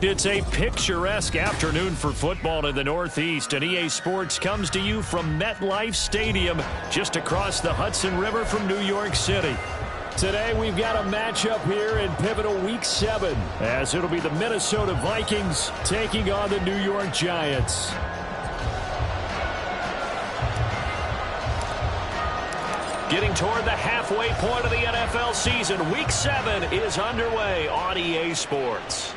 It's a picturesque afternoon for football in the Northeast, and EA Sports comes to you from MetLife Stadium, just across the Hudson River from New York City. Today we've got a matchup here in pivotal Week 7, as it'll be the Minnesota Vikings taking on the New York Giants. Getting toward the halfway point of the NFL season, Week 7 is underway on EA Sports.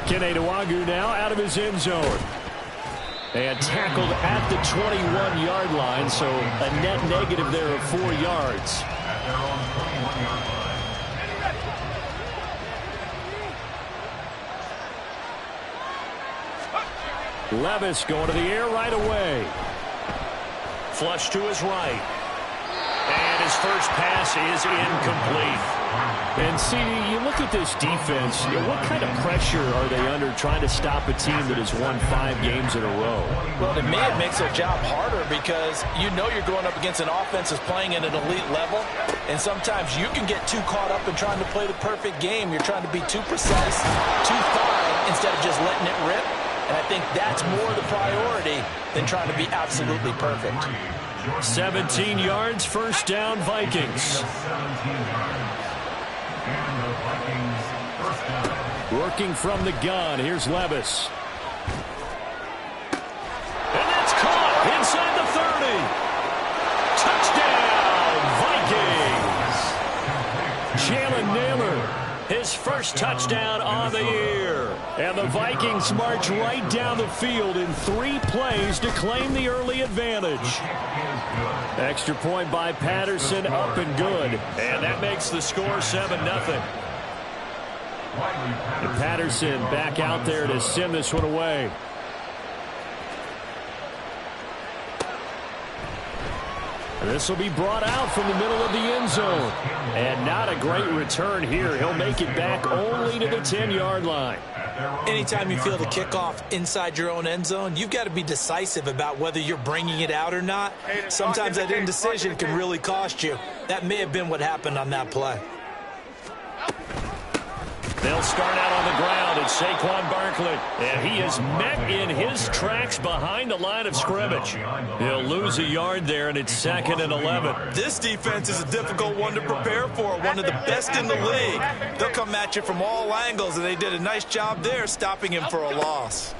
Kene Nwangwu now out of his end zone. And tackled at the 21-yard line, so a net negative there of 4 yards. Levis going to the air right away. Flush to his right. And his first pass is incomplete. And, CD, you look at this defense, what kind of pressure are they under trying to stop a team that has won 5 games in a row? Well, to me, it makes their job harder because you know you're going up against an offense that's playing at an elite level, and sometimes you can get too caught up in trying to play the perfect game. You're trying to be too precise, too fine, instead of just letting it rip. And I think that's more the priority than trying to be absolutely perfect. 17 yards, first down, Vikings. Working from the gun, here's Levis. And that's caught inside the 30. Touchdown, Vikings! Jalen Naylor, his first touchdown on the year. And the Vikings march right down the field in 3 plays to claim the early advantage. Extra point by Patterson, up and good. And that makes the score 7-0. And Patterson back out there to send this one away. And this will be brought out from the middle of the end zone. And not a great return here. He'll make it back only to the 10-yard line. Anytime you feel the kickoff inside your own end zone, you've got to be decisive about whether you're bringing it out or not. Sometimes that indecision can really cost you. That may have been what happened on that play. They'll start out on the ground. It's Saquon Barkley. And he is met in his tracks behind the line of scrimmage. He'll lose a yard there, and it's 2nd and 11. This defense is a difficult one to prepare for, one of the best in the league. They'll come at you from all angles, and they did a nice job there stopping him for a loss.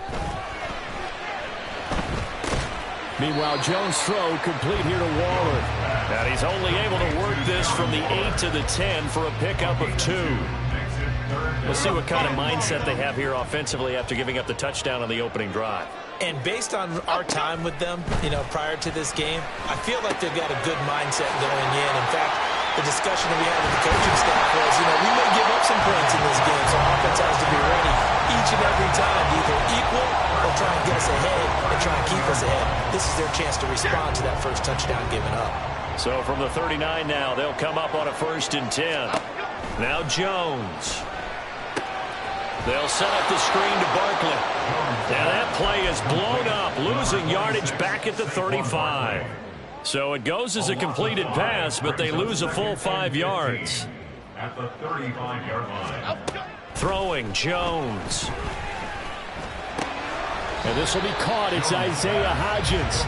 Meanwhile, Jones' throw complete here to Waller. And he's only able to work this from the 8 to the 10 for a pickup of 2. We'll see what kind of mindset they have here offensively after giving up the touchdown on the opening drive. And based on our time with them, prior to this game, I feel like they've got a good mindset going in. In fact, the discussion that we had with the coaching staff was, we may give up some points in this game, so offense has to be ready each and every time to either equal or try and get us ahead and try and keep us ahead. This is their chance to respond to that first touchdown given up. So from the 39 now, they'll come up on a 1st and 10. Now Jones. They'll set up the screen to Barkley. And that play is blown up, losing yardage back at the 35. So it goes as a completed pass, but they lose a full 5 yards. At the 35-yard line. Throwing Jones. And this will be caught. It's Isaiah Hodgins.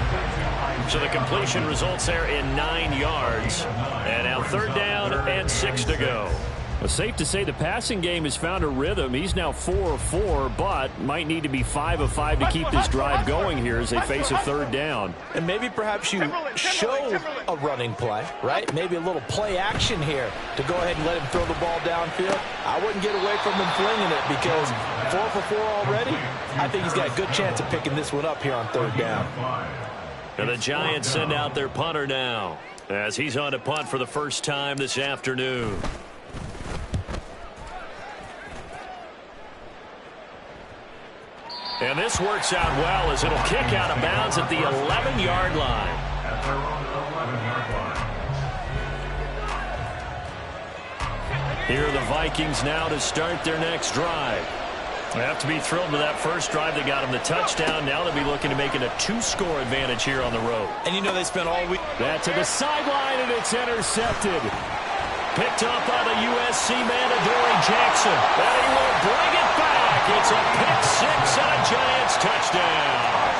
So the completion results there in 9 yards. And now 3rd down and 6 to go. Well, safe to say the passing game has found a rhythm. He's now 4 of 4, but might need to be 5 of 5 to keep this drive going here as they face a 3rd down. And maybe perhaps you show a running play, right? Maybe a little play action here to go ahead and let him throw the ball downfield. I wouldn't get away from him flinging it because 4 for 4 already. I think he's got a good chance of picking this one up here on 3rd down. And the Giants send out their punter now as he's on to punt for the first time this afternoon. And this works out well as it'll kick out of bounds at the 11-yard line. Here are the Vikings now to start their next drive. They have to be thrilled with that first drive. They got them the touchdown. Now they'll be looking to make it a 2-score advantage here on the road. And they spent all week. That to the sideline, and it's intercepted. Picked up by the USC man, Adoree Jackson. And he will bring it back. It's a pick six and a Giants touchdown.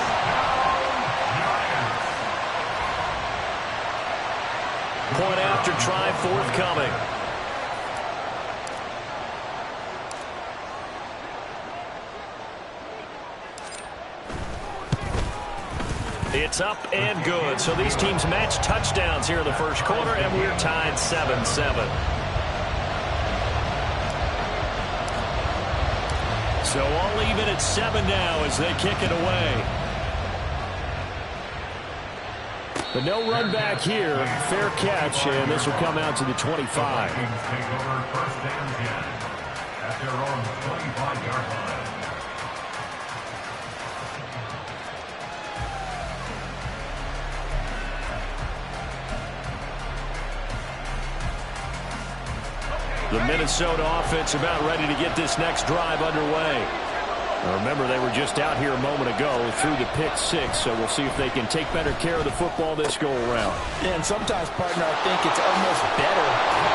Point after try forthcoming. It's up and good. So these teams match touchdowns here in the first quarter, and we're tied 7-7. So all even at 7 now as they kick it away. But no run back here. Fair catch, and this will come out to the 25. The Minnesota offense about ready to get this next drive underway. Now remember, they were just out here a moment ago through the pick six, so we'll see if they can take better care of the football this go-around. Yeah, and sometimes, partner, I think it's almost better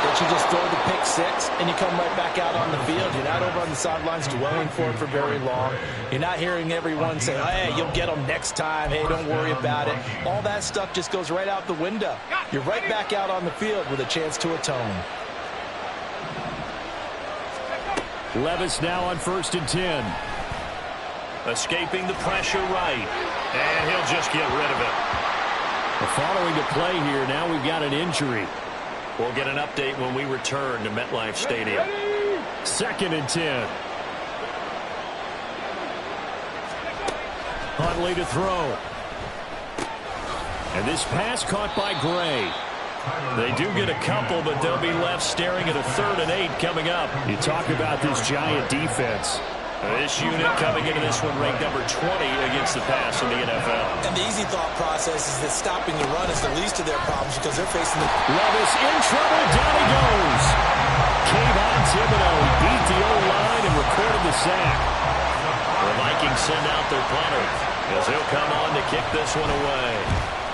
that you just throw the pick six and you come right back out on the field. You're not over on the sidelines dwelling for it for very long. You're not hearing everyone say, hey, you'll get them next time. Hey, don't worry about it. All that stuff just goes right out the window. You're right back out on the field with a chance to atone. Levis now on 1st and 10. Escaping the pressure right. And he'll just get rid of it. Following the play here, now we've got an injury. We'll get an update when we return to MetLife Stadium. 2nd and 10. Huntley to throw. And this pass caught by Gray. They do get a couple, but they'll be left staring at a 3rd and 8 coming up. You talk about this Giant defense. This unit coming into this one ranked number 20 against the pass in the NFL. And the easy thought process is that stopping the run is the least of their problems because they're facing the... Levis in trouble. Down he goes. Kayvon Thibodeau beat the O-line and recorded the sack. The Vikings send out their punter as he'll come on to kick this one away.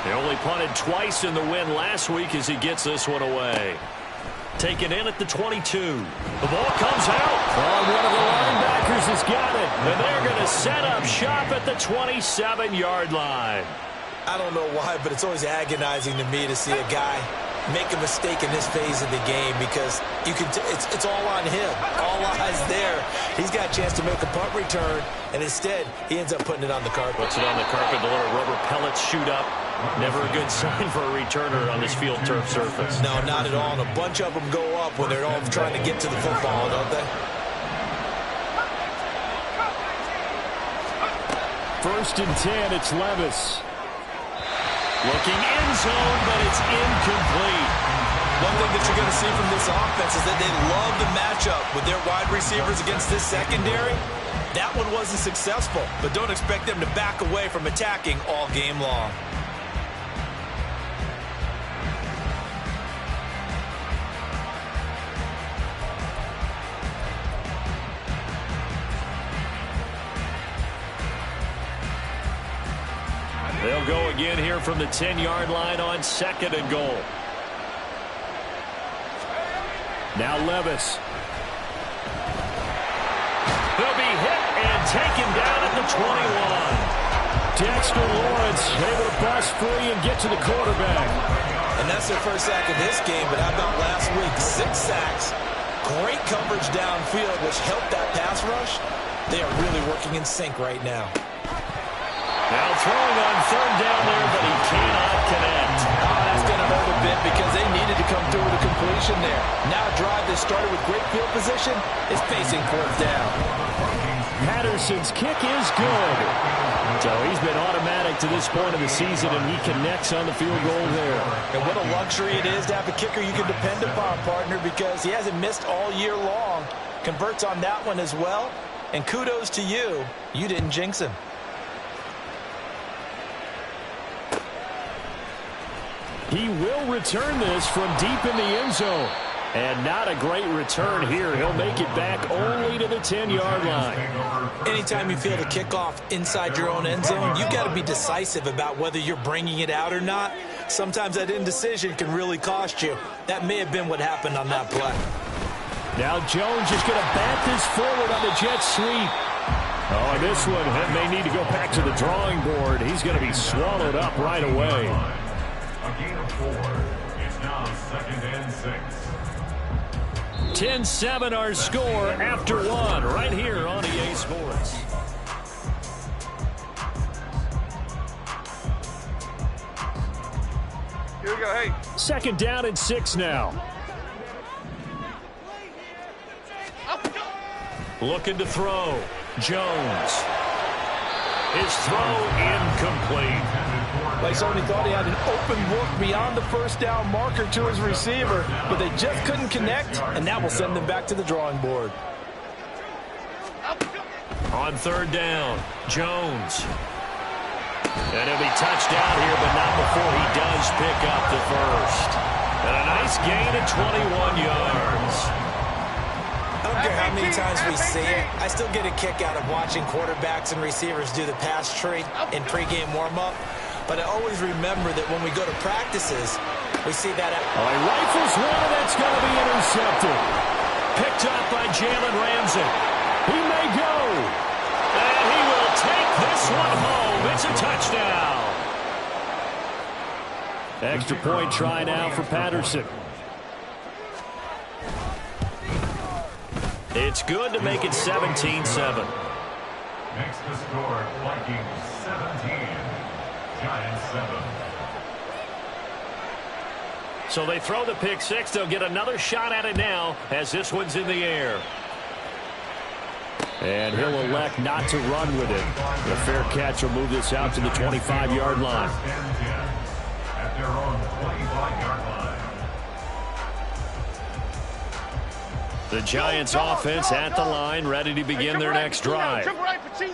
They only punted twice in the win last week as he gets this one away. Taken in at the 22. The ball comes out. Oh, one of the linebackers has got it. And they're going to set up shop at the 27-yard line. I don't know why, but it's always agonizing to me to see a guy make a mistake in this phase of the game because you can it's all on him. All eyes there. He's got a chance to make a punt return, and instead he ends up putting it on the carpet. Puts it on the carpet. The little rubber pellets shoot up. Never a good sign for a returner on this field turf surface. No, not at all. And a bunch of them go up when they're all trying to get to the football, don't they? 1st and 10, it's Levis. Looking end zone, but it's incomplete. One thing that you're going to see from this offense is that they love the matchup with their wide receivers against this secondary. That one wasn't successful, but don't expect them to back away from attacking all game long. They'll go again here from the 10-yard line on 2nd and goal. Now Levis. He'll be hit and taken down at the 21. Dexter Lawrence able to bust free and get to the quarterback. And that's their first sack of this game, but how about last week? 6 sacks. Great coverage downfield, which helped that pass rush. They are really working in sync right now. Now throwing on 3rd down there, but he cannot connect. Oh, that's going to hurt a bit because they needed to come through with a completion there. Now a drive that started with great field position is facing 4th down. Patterson's kick is good. So he's been automatic to this point of the season, and he connects on the field goal there. And what a luxury it is to have a kicker you can depend upon, partner, because he hasn't missed all year long. Converts on that one as well. And kudos to you. You didn't jinx him. He will return this from deep in the end zone. And not a great return here. He'll make it back only to the 10-yard line. Anytime you feel the kickoff inside your own end zone, you've got to be decisive about whether you're bringing it out or not. sometimes that indecision can really cost you. That may have been what happened on that play. Now Jones is going to bat this forward on the jet sweep. Oh, this one may need to go back to the drawing board. He's going to be swallowed up right away. A gain of 4. It's now 2nd and 6. 10-7 our score after 1 right here on EA Sports. Here we go, hey. 2nd down and 6 now. Looking to throw. Jones. His throw incomplete. Laisoni thought he had an open look beyond the first down marker to his receiver, but they just couldn't connect, and that will send them back to the drawing board. On 3rd down, Jones. And he'll be touched out here, but not before he does pick up the first. And a nice gain of 21 yards. I don't care how many times we see it, I still get a kick out of watching quarterbacks and receivers do the pass tree in pregame warm-up. But I always remember that when we go to practices, we see that. Oh, he rifles one, that's going to be intercepted. Picked up by Jalen Ramsey. He may go. And he will take this one home. It's a touchdown. Extra point try now for Patterson. It's good to make it 17-7. Next to score, Vikings 17, Giants 7. So they throw the pick six. They'll get another shot at it now as this one's in the air. And he'll elect not to run with it. The fair catch will move this out to the 25-yard line. At their own 25-yard line. The Giants offense at the line, ready to begin their next drive.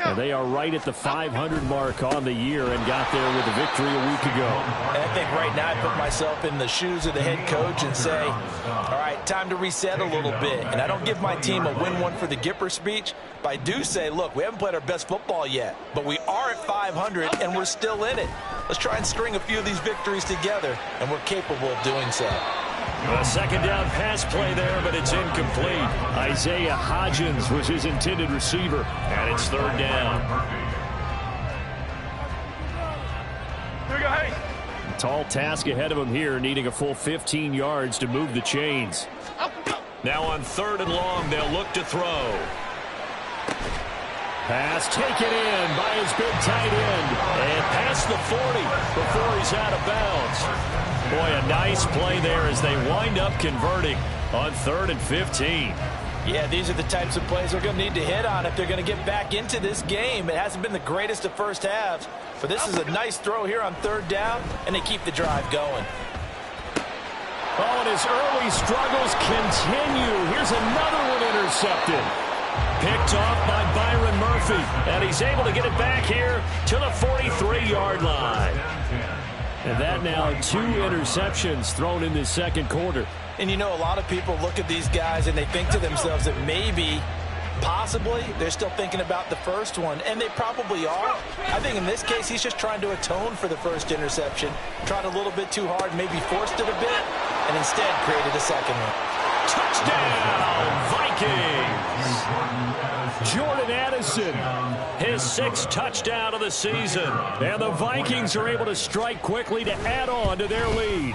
And they are right at the 500 mark on the year and got there with a victory a week ago. And I think right now I put myself in the shoes of the head coach and say, all right, time to reset a little bit. And I don't give my team a win one for the Gipper speech, but I do say, look, we haven't played our best football yet, but we are at 500 and we're still in it. Let's try and string a few of these victories together, and we're capable of doing so. A 2nd down pass play there, but it's incomplete. Isaiah Hodgins was his intended receiver, and it's 3rd down. Here we go, hey. Tall task ahead of him here, needing a full 15 yards to move the chains. Now on 3rd and long, they'll look to throw. Pass taken in by his big tight end, and past the 40 before he's out of bounds. Boy, a nice play there as they wind up converting on 3rd and 15. Yeah, these are the types of plays they're going to need to hit on if they're going to get back into this game. It hasn't been the greatest of first halves, but this is a nice throw here on 3rd down, and they keep the drive going. Oh, and his early struggles continue. Here's another one intercepted. Picked off by Byron Murphy, and he's able to get it back here to the 43-yard line. And that now 2 interceptions thrown in this 2nd quarter. And you know, a lot of people look at these guys and they think to themselves that maybe, possibly, they're still thinking about the first one, and they probably are. I think in this case, he's just trying to atone for the first interception, tried a little bit too hard, maybe forced it a bit, and instead created a second one. Touchdown, Vikings! Jordan Addison, his 6th touchdown of the season. And the Vikings are able to strike quickly to add on to their lead.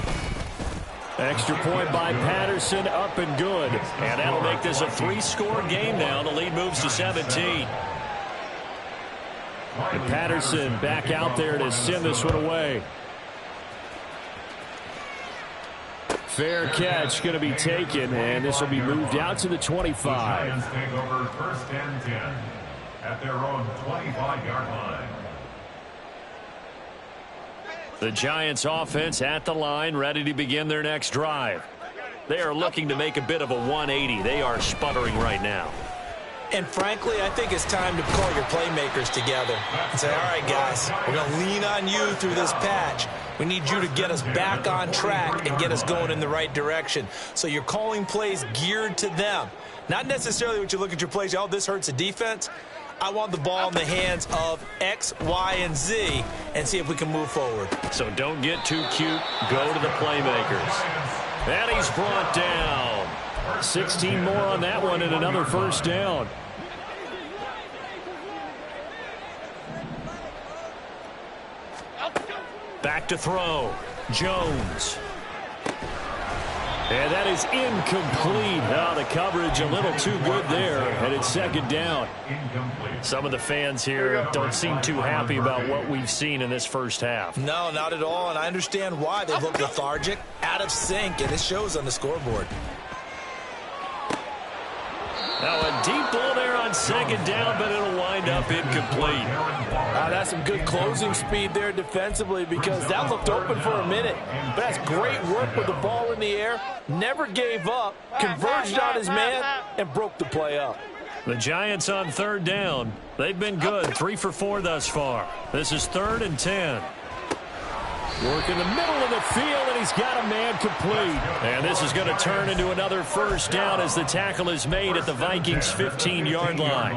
Extra point by Patterson, up and good. And that'll make this a 3-score game now. The lead moves to 17. And Patterson back out there to send this one away. Fair catch going to be taken, and this will be moved out to the 25. The Giants take over 1st and 10 at their own 25-yard line. The Giants offense at the line, ready to begin their next drive. They are looking to make a bit of a 180. They are sputtering right now. And frankly, I think it's time to call your playmakers together and say, all right, guys, we're going to lean on you through this patch. We need you to get us back on track and get us going in the right direction. So you're calling plays geared to them. Not necessarily what you look at your plays, oh, this hurts the defense. I want the ball in the hands of X, Y, and Z and see if we can move forward. So don't get too cute. Go to the playmakers. And he's brought down. 16 more on that one and another first down. Back to throw. Jones. And that is incomplete. Oh, the coverage a little too good there, and it's second down. Some of the fans here don't seem too happy about what we've seen in this first half. No, not at all, and I understand why. They look lethargic, out of sync, and it shows on the scoreboard. Now a deep ball there on second down, but it'll wind up incomplete. That's some good closing speed there defensively because that looked open for a minute. But that's great work with the ball in the air. Never gave up, converged on his man, and broke the play up. The Giants on third down. They've been good, 3 for 4 thus far. This is 3rd and 10. Work in the middle of the field, and he's got a man complete. And this is going to turn into another first down as the tackle is made at the Vikings' 15-yard line.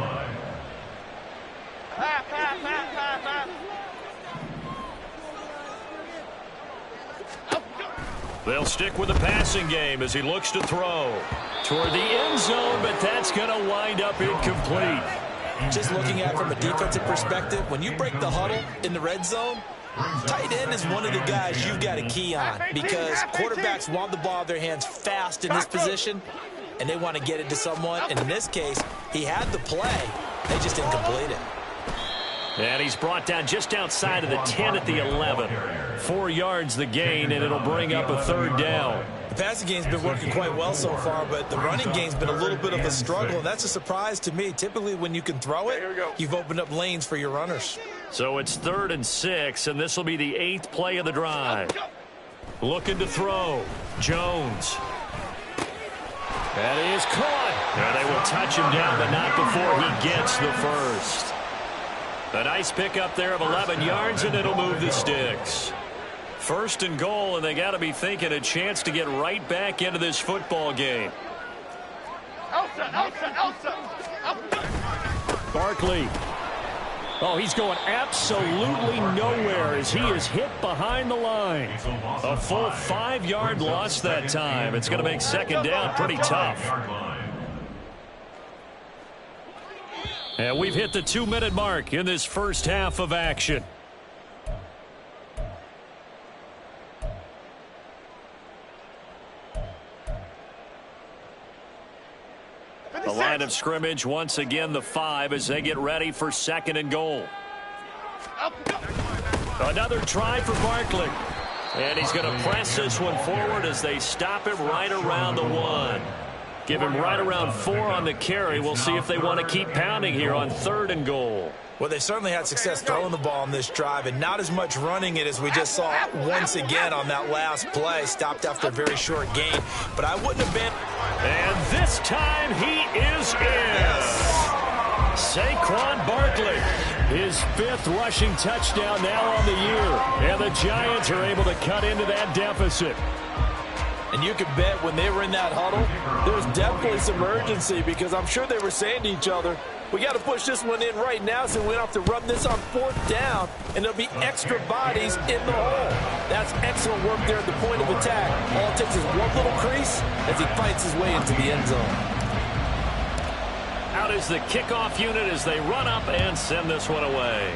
They'll stick with the passing game as he looks to throw toward the end zone, but that's going to wind up incomplete. Just looking at it from a defensive perspective, when you break the huddle in the red zone, tight end is one of the guys you've got to key on because quarterbacks want the ball in their hands fast in this position, and they want to get it to someone. And in this case, he had the play. They just didn't complete it. And he's brought down just outside of the 10 at the 11. 4 yards the gain, and it'll bring up a 3rd down. The passing game's been working quite well so far, but the running game's been a little bit of a struggle, and that's a surprise to me. Typically, when you can throw it, you've opened up lanes for your runners. So it's 3rd and 6, and this will be the 8th play of the drive. Looking to throw. Jones. That is caught. And they will touch him down, but not before he gets the first. A nice pickup there of 11 yards, and it'll move the sticks. 1st and goal, and they got to be thinking a chance to get right back into this football game. Barkley. Oh, he's going absolutely nowhere as he is hit behind the line. A full 5-yard loss that time. It's going to make second down pretty tough. And we've hit the 2-minute mark in this first half of action. The line of scrimmage once again the 5 as they get ready for 2nd and goal. Another try for Barkley. And he's going to press this one forward as they stop him right around the 1. Give him right around 4 on the carry. We'll see if they want to keep pounding here on 3rd and goal. Well, they certainly had success throwing the ball on this drive and not as much running it as we just saw once again on that last play. Stopped after a very short gain, but I wouldn't have been. And this time he is in. Saquon Barkley, his 5th rushing touchdown now on the year. And the Giants are able to cut into that deficit. And you can bet when they were in that huddle, there was definitely some urgency because I'm sure they were saying to each other, we got to push this one in right now so we don't have to run this on 4th down, and there'll be extra bodies in the hole. That's excellent work there at the point of attack. All it takes is one little crease as he fights his way into the end zone. Out is the kickoff unit as they run up and send this one away.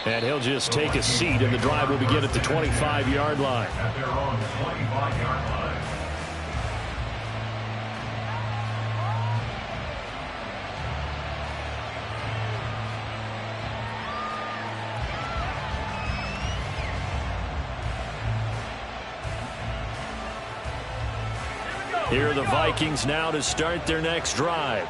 And he'll just take a seat, and the drive will begin at the 25-yard line. At their own 25-yard line. Here are the Vikings now to start their next drive.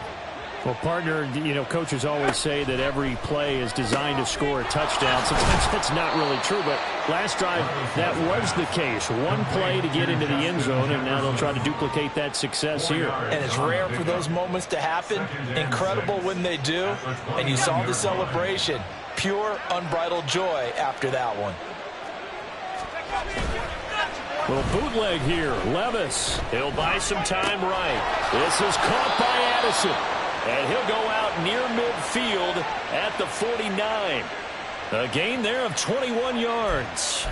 Well, partner, you know, coaches always say that every play is designed to score a touchdown. Sometimes that's not really true, but last drive, that was the case. One play to get into the end zone, and now they'll try to duplicate that success here. And it's rare for those moments to happen. Incredible when they do. And you saw the celebration. Pure, unbridled joy after that one. Little bootleg here. Levis. He'll buy some time right. This is caught by Addison. And he'll go out near midfield at the 49. A gain there of 21 yards.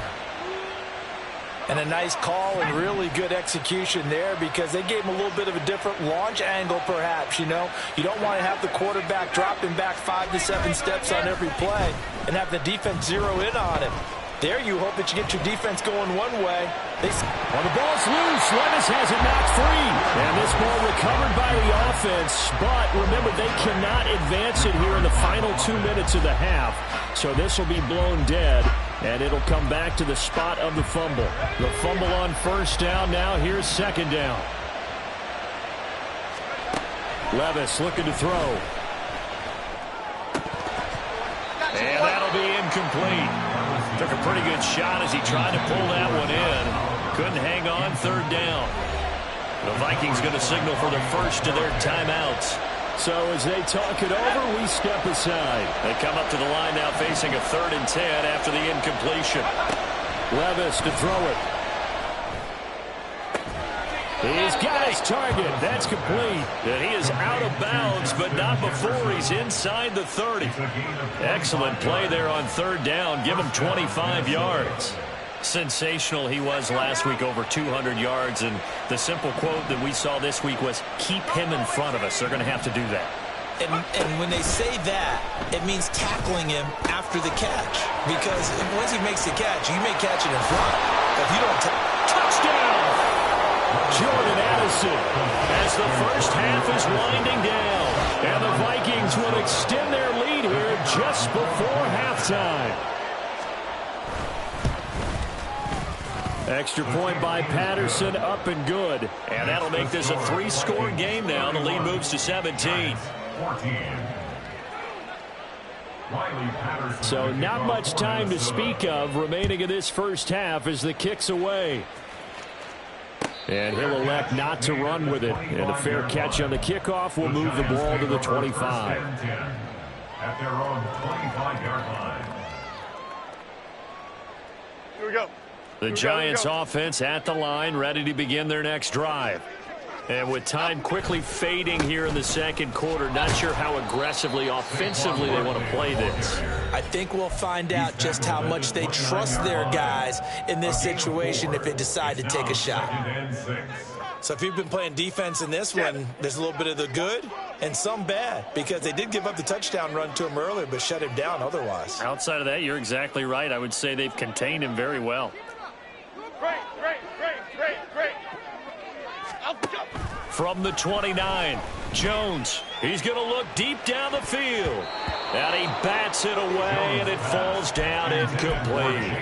And a nice call and really good execution there because they gave him a little bit of a different launch angle perhaps, you know. You don't want to have the quarterback dropping back 5 to 7 steps on every play and have the defense zero in on him. There you hope that you get your defense going one way. Well, the ball's loose. Levis has it knocked free. And this ball recovered by the offense. But remember, they cannot advance it here in the final 2 minutes of the half. So this will be blown dead. And it'll come back to the spot of the fumble. The fumble on first down. Now here's second down. Levis looking to throw. And that'll be incomplete. Took a pretty good shot as he tried to pull that one in. Couldn't hang on third down. The Vikings going to signal for the first of their timeouts. So as they talk it over, we step aside. They come up to the line now facing a 3rd and 10 after the incompletion. Levis to throw it. He's got his target. That's complete. And he is out of bounds, but not before he's inside the 30. Excellent play there on third down. Give him 25 yards. Sensational he was last week, over 200 yards. And the simple quote that we saw this week was, keep him in front of us. They're going to have to do that. And when they say that, it means tackling him after the catch. Because once he makes the catch, you may catch it in front. But if you don't touchdown! Jordan Addison as the first half is winding down. And the Vikings will extend their lead here just before halftime. Extra point by Patterson, up and good. And that'll make this a 3-score game now. The lead moves to 17. So not much time to speak of remaining in this first half as the kick's away. And he'll elect not to run with it. And a fair catch on the kickoff will move the ball to the 25. At their own 25-yard line. Here we go. The Giants offense at the line, ready to begin their next drive. And with time quickly fading here in the second quarter, not sure how aggressively, offensively they want to play this. I think we'll find out just how much they trust their guys in this situation if they decide to take a shot. So if you've been playing defense in this one, there's a little bit of the good and some bad, because they did give up the touchdown run to him earlier but shut him down otherwise. Outside of that, you're exactly right. I would say they've contained him very well. Great. From the 29, Jones. He's going to look deep down the field. And he bats it away, and it falls down incomplete.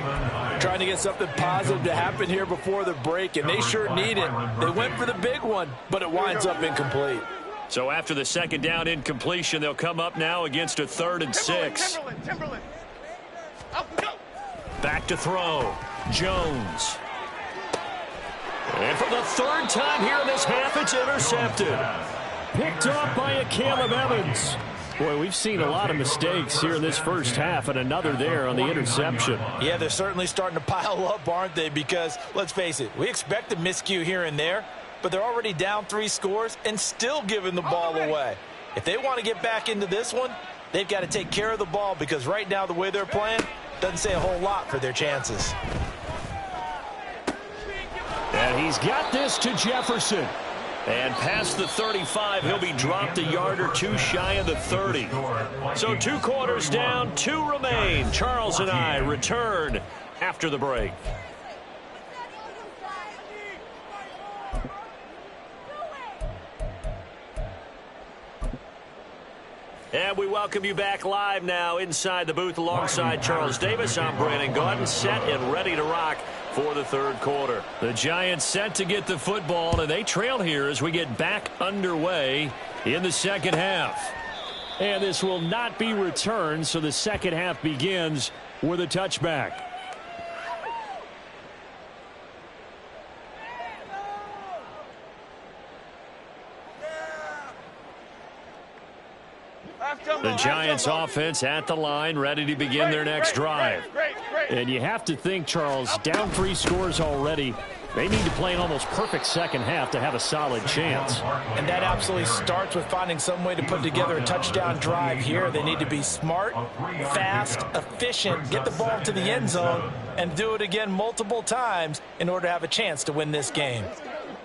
Trying to get something positive to happen here before the break, and they sure need it. They went for the big one, but it winds up incomplete. So after the second down incompletion, they'll come up now against a 3rd and 6. Timberland. Back to throw. Jones. And for the 3rd time here in this half, it's intercepted. Picked off by a Caleb Evans. Boy, we've seen a lot of mistakes here in this first half, and another there on the interception. Yeah, they're certainly starting to pile up, aren't they? Because, let's face it, we expect a miscue here and there, but they're already down 3 scores and still giving the ball away. If they want to get back into this one, they've got to take care of the ball, because right now the way they're playing doesn't say a whole lot for their chances. And he's got this to Jefferson. And past the 35, he'll be dropped a yard or 2 shy of the 30. So 2 quarters down, 2 remain. Charles and I return after the break. And we welcome you back live now inside the booth alongside Charles Davis. I'm Brandon Gaudin, set and ready to rock for the 3rd quarter. The Giants set to get the football, and they trail here as we get back underway in the second half. And this will not be returned, so the second half begins with a touchback. The Giants offense at the line, ready to begin their next drive. And you have to think, Charles, down 3 scores already. They need to play an almost perfect second half to have a solid chance. And that absolutely starts with finding some way to put together a touchdown drive here. They need to be smart, fast, efficient, get the ball to the end zone, and do it again multiple times in order to have a chance to win this game.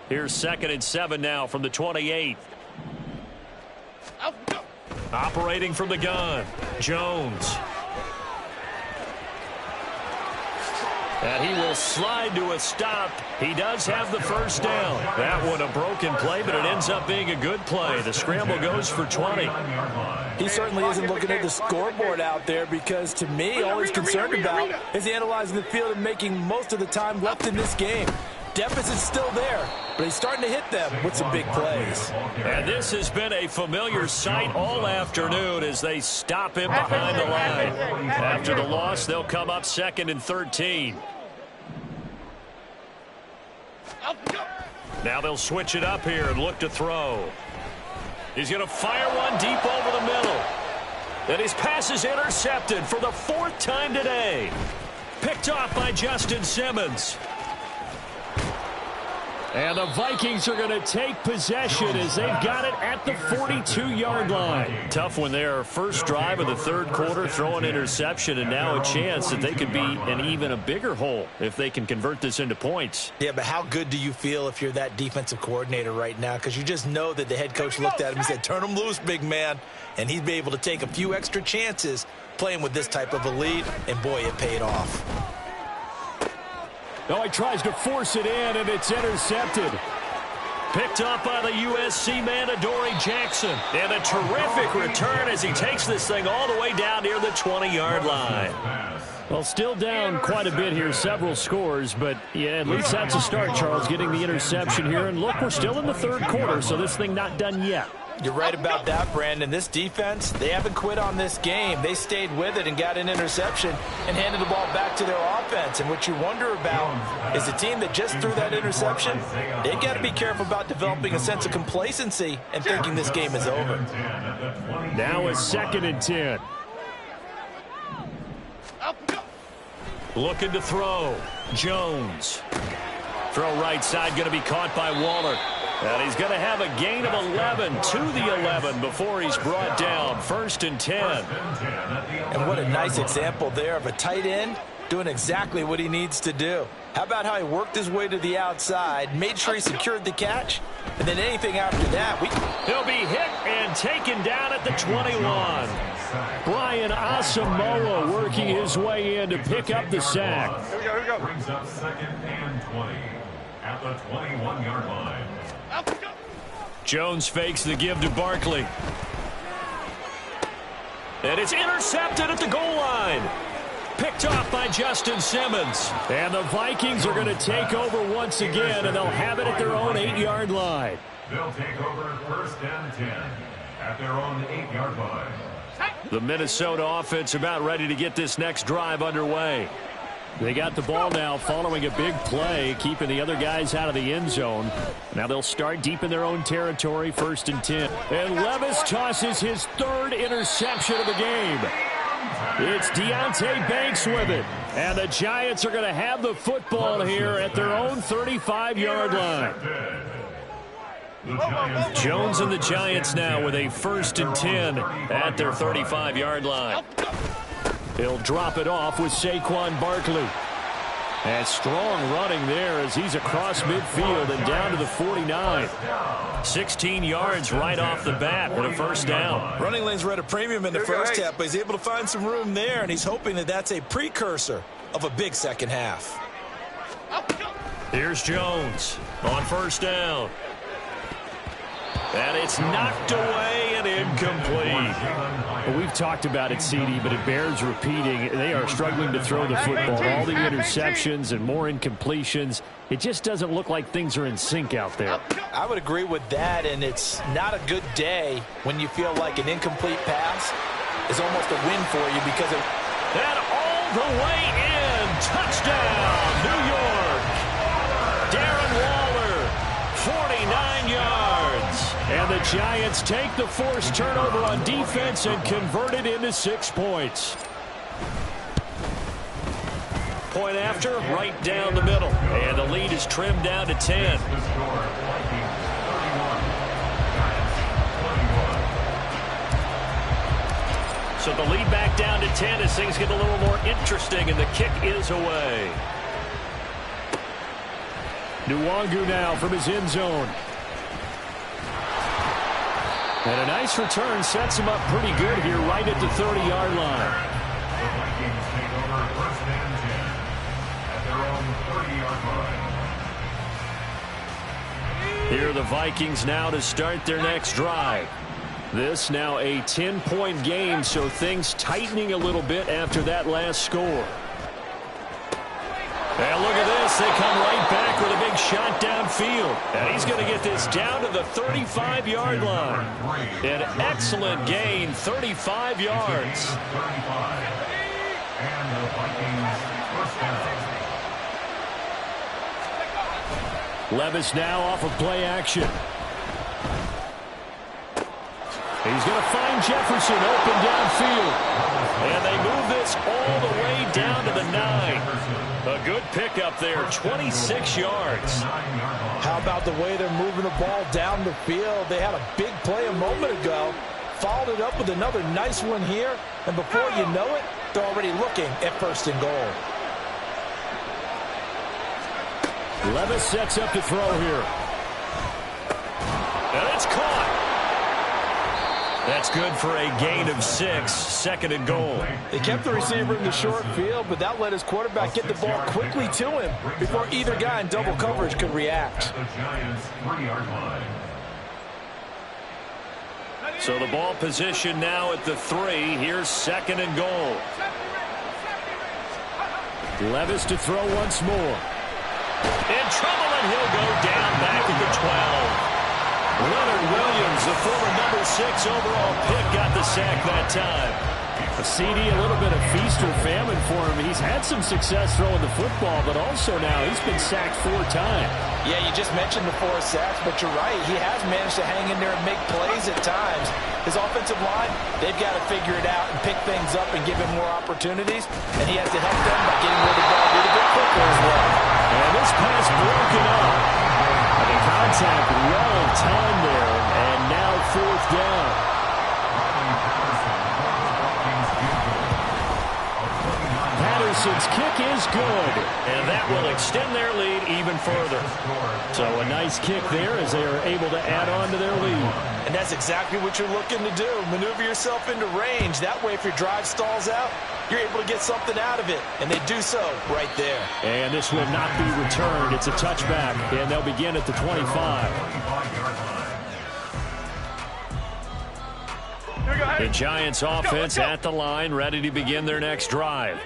Here's 2nd and 7 now from the 28. Operating from the gun, Jones. And he will slide to a stop. He does have the first down. That one a broken play, but it ends up being a good play. The scramble goes for 20. He certainly isn't looking at the scoreboard out there because, to me, all he's concerned about is analyzing the field and making most of the time left in this game. Deficit's still there, but he's starting to hit them with some big plays. And this has been a familiar sight all afternoon as they stop him behind the line. After the loss, they'll come up 2nd and 13. Now they'll switch it up here and look to throw. He's going to fire one deep over the middle. And his pass is intercepted for the 4th time today. Picked off by Justin Simmons. And the Vikings are going to take possession as they've got it at the 42-yard line. Tough when their first drive of the 3rd quarter, throw an interception, and now a chance that they could be in even a bigger hole if they can convert this into points. Yeah, but how good do you feel if you're that defensive coordinator right now? Because you just know that the head coach looked at him and said, turn him loose, big man. And he'd be able to take a few extra chances playing with this type of a lead, and boy, it paid off. Oh, he tries to force it in, and it's intercepted. Picked up by the USC man, Adoree Jackson. And a terrific return as he takes this thing all the way down near the 20-yard line. Well, still down quite a bit here, several scores, but yeah, at least that's a start, Charles, getting the interception here. And look, we're still in the 3rd quarter, so this thing not done yet. You're right about that, Brandon. This defense, they haven't quit on this game. They stayed with it and got an interception and handed the ball back to their offense. And what you wonder about is the team that just threw that interception, they've got to be careful about developing a sense of complacency and thinking this game is over. Now it's 2nd and 10. Looking to throw. Jones. Throw right side, going to be caught by Waller. And he's going to have a gain of 11 to the 11 before he's brought down. 1st and 10. And what a nice example there of a tight end doing exactly what he needs to do. How about how he worked his way to the outside, made sure he secured the catch, and then anything after that, he'll be hit and taken down at the 21. Brian Asamoah working his way in to pick up the sack. Here we go. Brings up 2nd and 20 at the 21-yard line. Jones fakes the give to Barkley. And it's intercepted at the goal line. Picked off by Justin Simmons. And the Vikings are going to take over once again, and they'll have it at their own 8-yard line. They'll take over 1st and 10 at their own 8-yard line. The Minnesota offense about ready to get this next drive underway. They got the ball now following a big play, keeping the other guys out of the end zone. Now they'll start deep in their own territory, 1st and 10. And Levis tosses his 3rd interception of the game. It's Deonte Banks with it. And the Giants are going to have the football here at their own 35-yard line. Jones and the Giants now with a 1st and 10 at their 35-yard line. He'll drop it off with Saquon Barkley. And strong running there as he's across midfield and down to the 49. 16 yards right off the bat with a 1st down. running lanes were at a premium in the first half, but he's able to find some room there, and he's hoping that that's a precursor of a big second half. Here's Jones on 1st down. And it's knocked away and incomplete. Well, we've talked about it, CD, but it bears repeating. They are struggling to throw the football. All the interceptions and more incompletions. It just doesn't look like things are in sync out there. I would agree with that, and it's not a good day when you feel like an incomplete pass is almost a win for you because of... And all the way in. Touchdown, New York. Darren Waller, 49 yards. And the Giants take the forced turnover on defense and convert it into 6 points. point after, right down the middle. And the lead is trimmed down to 10. So the lead back down to 10 as things get a little more interesting, and the kick is away. Nwangu now from his end zone. And a nice return sets him up pretty good here right at the 30-yard line. The Vikings take over first and 10 at their own 30-yard line. Here are the Vikings now to start their next drive. This now a 10-point game, so things tightening a little bit after that last score. And look at this. They come right back with a big shot downfield. And he's going to get this down to the 35-yard line. An excellent gain, 35 yards. And the Vikings first down. Levis now off of play action. He's going to find Jefferson open downfield. And they move this all the way down to the 9. A good pickup there, 26 yards. How about the way they're moving the ball down the field? They had a big play a moment ago, followed it up with another nice one here, and before you know it, they're already looking at first and goal. Levis sets up to throw here. And it's caught. That's good for a gain of 6, second and goal. They kept the receiver in the short field, but that let his quarterback get the ball quickly to him before either guy in double coverage could react. The Giants 3-yard line. So the ball position now at the 3. Here's second and goal. Levis to throw once more. In trouble, and he'll go down back at the 12. Leonard Williams, the former number 6 overall pick, got the sack that time. A CD, a little bit of feast or famine for him. He's had some success throwing the football, but also now he's been sacked 4 times. Yeah, you just mentioned the 4 sacks, but you're right. He has managed to hang in there and make plays at times. His offensive line, they've got to figure it out and pick things up and give him more opportunities, and he has to help them by getting rid of the ball a little bit quicker as well. And this pass broken up. The contact well timed there, and now 4th down. Patterson's kick is good. And that will extend their lead even further. So a nice kick there as they are able to add on to their lead. And that's exactly what you're looking to do. Maneuver yourself into range. That way, if your drive stalls out, you're able to get something out of it. And they do so right there. And this will not be returned. It's a touchback. And they'll begin at the 25. The Giants offense at the line, ready to begin their next drive.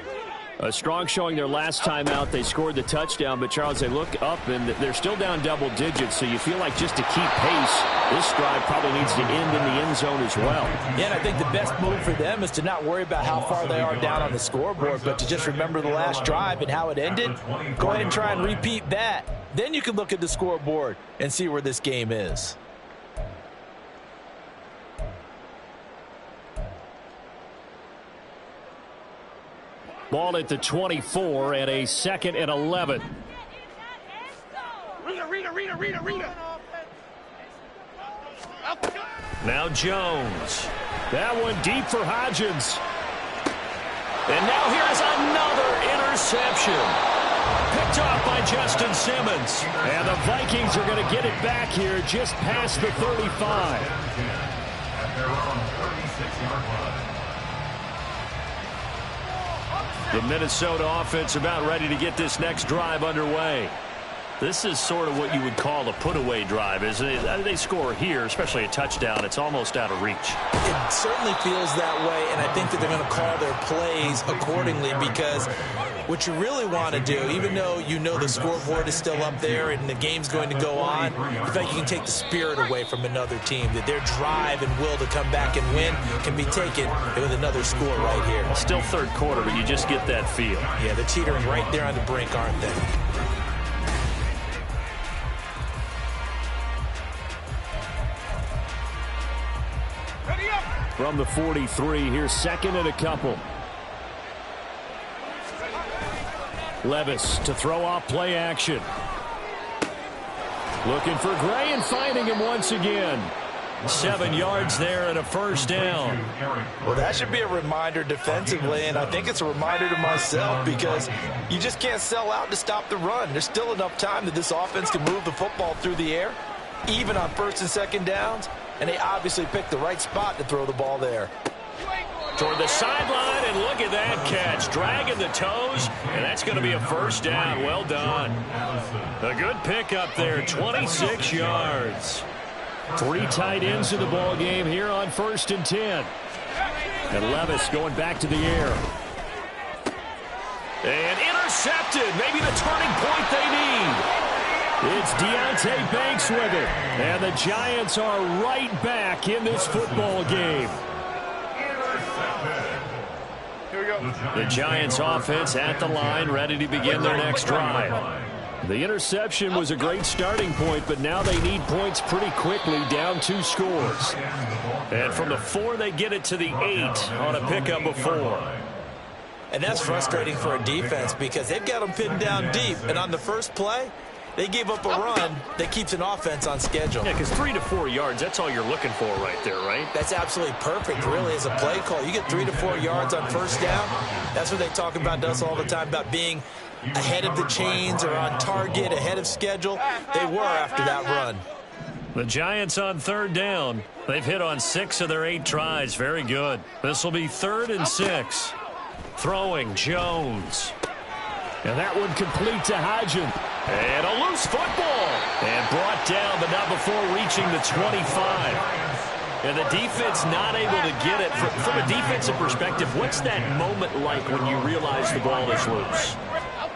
A strong showing their last time out. They scored the touchdown, but Charles, they look up and they're still down double digits, so you feel like just to keep pace, this drive probably needs to end in the end zone as well. Yeah, and I think the best move for them is to not worry about how far they are down on the scoreboard, but to just remember the last drive and how it ended. Go ahead and try and repeat that. Then you can look at the scoreboard and see where this game is. Ball at the 24 and a 2nd and 11. Rita. Now Jones. That one deep for Hodgins. And now here's another interception. Picked off by Justin Simmons. And the Vikings are going to get it back here just past the 35. At their own 36-yard line. The Minnesota offense about ready to get this next drive underway. This is sort of what you would call a put-away drive. As they score here, especially a touchdown, it's almost out of reach. It certainly feels that way, and I think that they're going to call their plays accordingly, because what you really want to do, even though you know the scoreboard is still up there and the game's going to go on, you think you can take the spirit away from another team, that their drive and will to come back and win can be taken with another score right here. Still third quarter, but you just get that feel. Yeah, they're teetering right there on the brink, aren't they? From the 43, here's 2nd and a couple. Levis to throw off play action. Looking for Gray and finding him once again. 7 yards there and a first down. Well, that should be a reminder defensively, and I think it's a reminder to myself because you just can't sell out to stop the run. There's still enough time that this offense can move the football through the air, even on first and second downs, and they obviously picked the right spot to throw the ball there. Toward the sideline, and look at that catch. Dragging the toes, and that's going to be a first down. Well done. A good pickup there, 26 yards. 3 tight ends in the ball game here on 1st and 10. And Levis going back to the air. And intercepted. Maybe the turning point they need. It's Deontay Banks with it. And the Giants are right back in this football game. Here we go. The Giants offense at the line, ready to begin their next drive. The interception was a great starting point, but now they need points pretty quickly, down 2 scores. And from the 4, they get it to the 8 on a pickup of 4. And that's frustrating for a defense because they've got them pinned down deep. And on the first play, they gave up a run that keeps an offense on schedule. Yeah, because 3 to 4 yards, that's all you're looking for right there, right? That's absolutely perfect, really, as a play call. You get 3 to 4 yards on first down. That's what they talk about to us all the time, about being ahead of the chains or on target, ahead of schedule. They were after that run. The Giants on 3rd down. They've hit on 6 of their 8 tries. Very good. This will be 3rd and 6. Throwing, Jones. And that one complete to Hodgin. And a loose football. And brought down, but not before reaching the 25. And the defense not able to get it. From a defensive perspective, what's that moment like when you realize the ball is loose?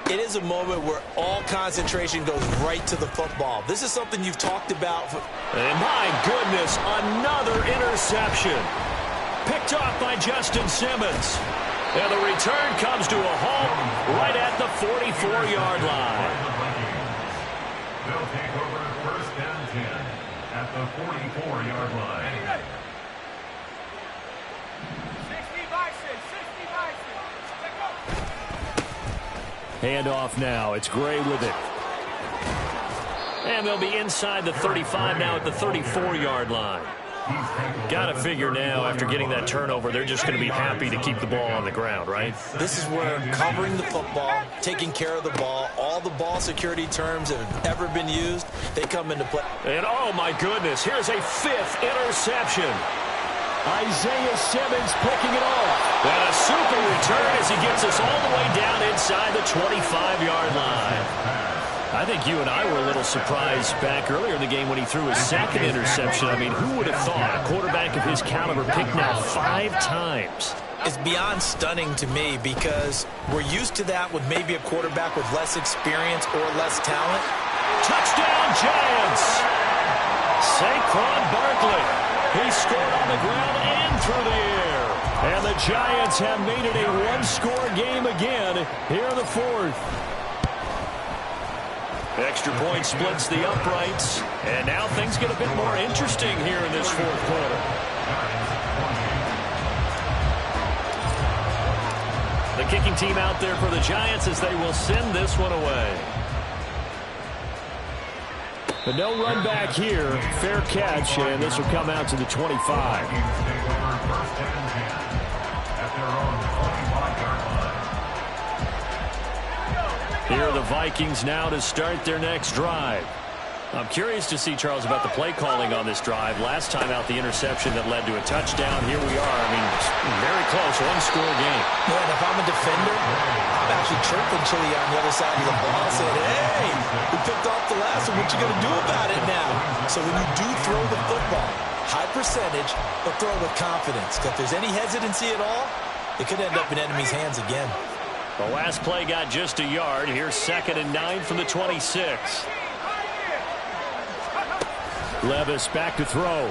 It is a moment where all concentration goes right to the football. This is something you've talked about. And my goodness, another interception. Picked off by Justin Simmons. And the return comes to a halt right at the 44-yard line. They'll take over 1st and 10 at the 44-yard line. Handoff now. It's Gray with it. And they'll be inside the 35 now at the 34-yard line. Got to figure now, after getting that turnover, they're just going to be happy to keep the ball on the ground, right? This is where covering the football, taking care of the ball, all the ball security terms that have ever been used, they come into play. And, oh, my goodness, here's a 5th interception. Isaiah Simmons picking it off. And a super return as he gets us all the way down inside the 25-yard line. I think you and I were a little surprised back earlier in the game when he threw his 2nd interception. I mean, who would have thought a quarterback of his caliber picked now 5 times? It's beyond stunning to me because we're used to that with maybe a quarterback with less experience or less talent. Touchdown, Giants! Saquon Barkley. He scored on the ground and through the air. And the Giants have made it a 1-score game again here in the 4th. Extra point splits the uprights. And now things get a bit more interesting here in this 4th quarter. The kicking team out there for the Giants as they will send this one away. But no run back here. Fair catch, and this will come out to the 25. Here are the Vikings now to start their next drive. I'm curious to see, Charles, about the play calling on this drive. Last time out, the interception that led to a touchdown. Here we are. I mean, very close, 1-score game. Yeah, and if I'm a defender, I'm actually chirping Chili on the other side of the ball, saying, hey, we picked off the last one. What you going to do about it now? So when you do throw the football, high percentage, but throw with confidence. If there's any hesitancy at all, it could end up in enemy's hands again. The last play got just a yard. Here's 2nd and 9 from the 26. Levis back to throw.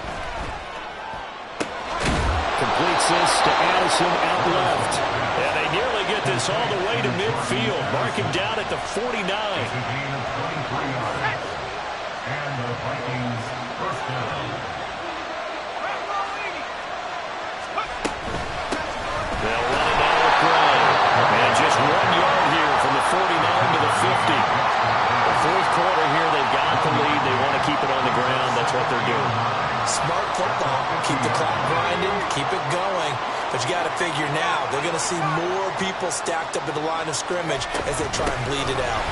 Completes this to Addison out left. And they nearly get this all the way to midfield. Mark him down at the 49. And the Vikings 1st down. They'll run it out with Gray. And just 1 yard here from the 49. they're doing. Smart football. Keep the clock grinding, keep it going. But you got to figure now, they're going to see more people stacked up at the line of scrimmage as they try and bleed it out.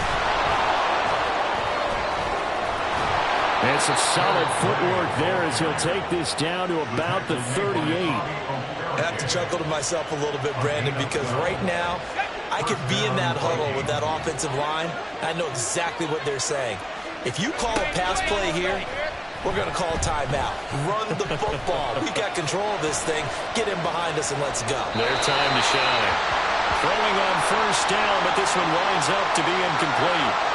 And some solid footwork there as he'll take this down to about the 38. I have to chuckle to myself a little bit, Brandon, because right now I could be in that huddle with that offensive line. I know exactly what they're saying. If you call a pass play here, we're going to call a timeout. Run the football. We got control of this thing. Get in behind us and let's go. Their time to shine. Throwing on first down, but this one winds up to be incomplete.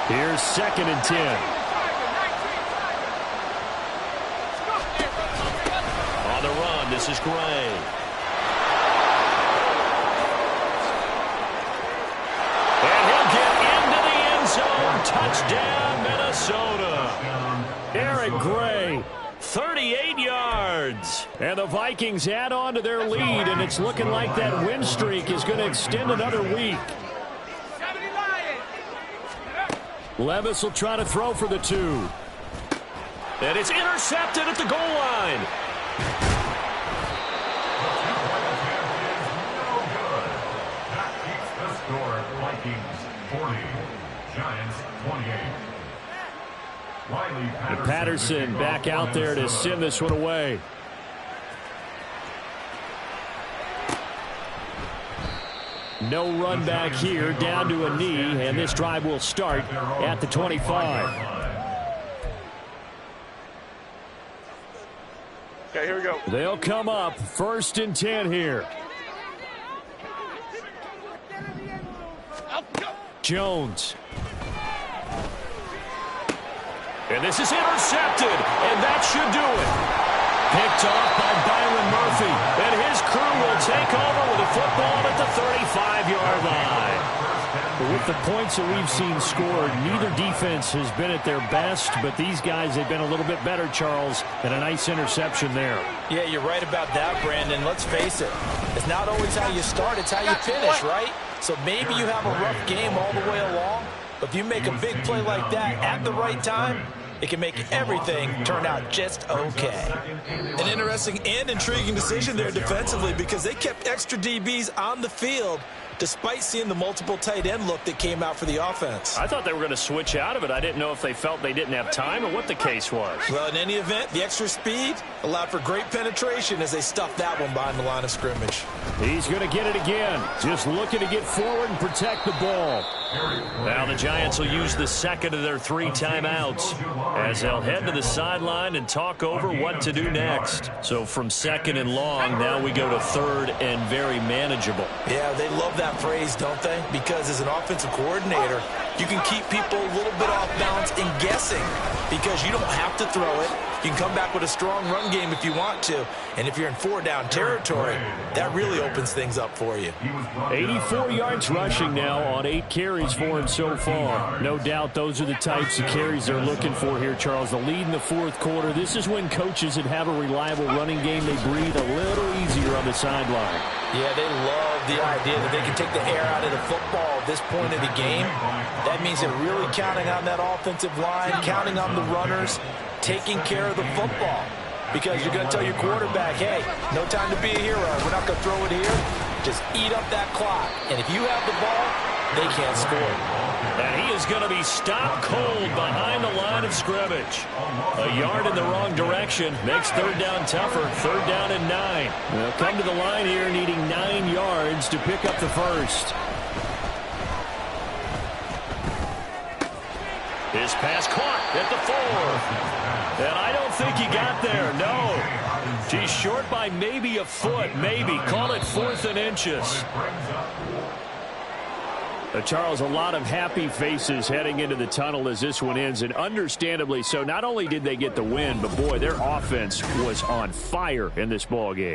Here's 2nd and 10. On the run, this is Gray. And he'll get into the end zone. Touchdown, Minnesota. Eric Gray, 38 yards. And the Vikings add on to their lead, and it's looking like that win streak is going to extend another week. Levis will try to throw for the 2. And it's intercepted at the goal line. That keeps the score. Vikings 40, Giants 28. Riley And Patterson back out there to send this one away. No run back here, down to a knee, and this drive will start at the 25. Okay, here we go. They'll come up 1st and 10 here. Jones. And this is intercepted, and that should do it. Picked off by Byron Murphy, and his crew will take over with a football at the 35-yard line. With the points that we've seen scored, neither defense has been at their best, but these guys have been a little bit better, Charles, and a nice interception there. Yeah, you're right about that, Brandon. Let's face it. It's not always how you start, it's how you finish, right? So maybe you have a rough game all the way along, but if you make a big play like that at the right time, it can make everything turn out just okay. An interesting and intriguing decision there defensively because they kept extra DBs on the field despite seeing the multiple tight end look that came out for the offense. I thought they were going to switch out of it. I didn't know if they felt they didn't have time or what the case was. Well, in any event, the extra speed allowed for great penetration as they stuffed that one behind the line of scrimmage. He's going to get it again. Just looking to get forward and protect the ball. Now the Giants will use the second of their 3 timeouts as they'll head to the sideline and talk over what to do next. So from 2nd and long, now we go to 3rd and very manageable. Yeah, they love that phrase, don't they? Because as an offensive coordinator, you can keep people a little bit off balance and guessing because you don't have to throw it. You can come back with a strong run game if you want to. And if you're in 4-down territory, that really opens things up for you. 84 yards rushing now on 8 carries for him so far. No doubt those are the types of carries they're looking for here, Charles. The lead in the 4th quarter. This is when coaches that have a reliable running game, they breathe a little easier on the sideline. Yeah, they love the idea that they can take the air out of the football at this point of the game. That means they're really counting on that offensive line, counting on the runners, taking care of the football. Because you're going to tell your quarterback, hey, no time to be a hero. We're not going to throw it here. Just eat up that clock. And if you have the ball, they can't score. And he is going to be stopped cold behind the line of scrimmage. A yard in the wrong direction makes 3rd down tougher. 3rd down and 9. They'll come to the line here needing 9 yards to pick up the first. His pass caught at the 4. And I don't think he got there, no. He's short by maybe a foot, maybe. Call it 4th and inches. Charles, a lot of happy faces heading into the tunnel as this one ends, and understandably so. Not only did they get the win, but boy, their offense was on fire in this ball game.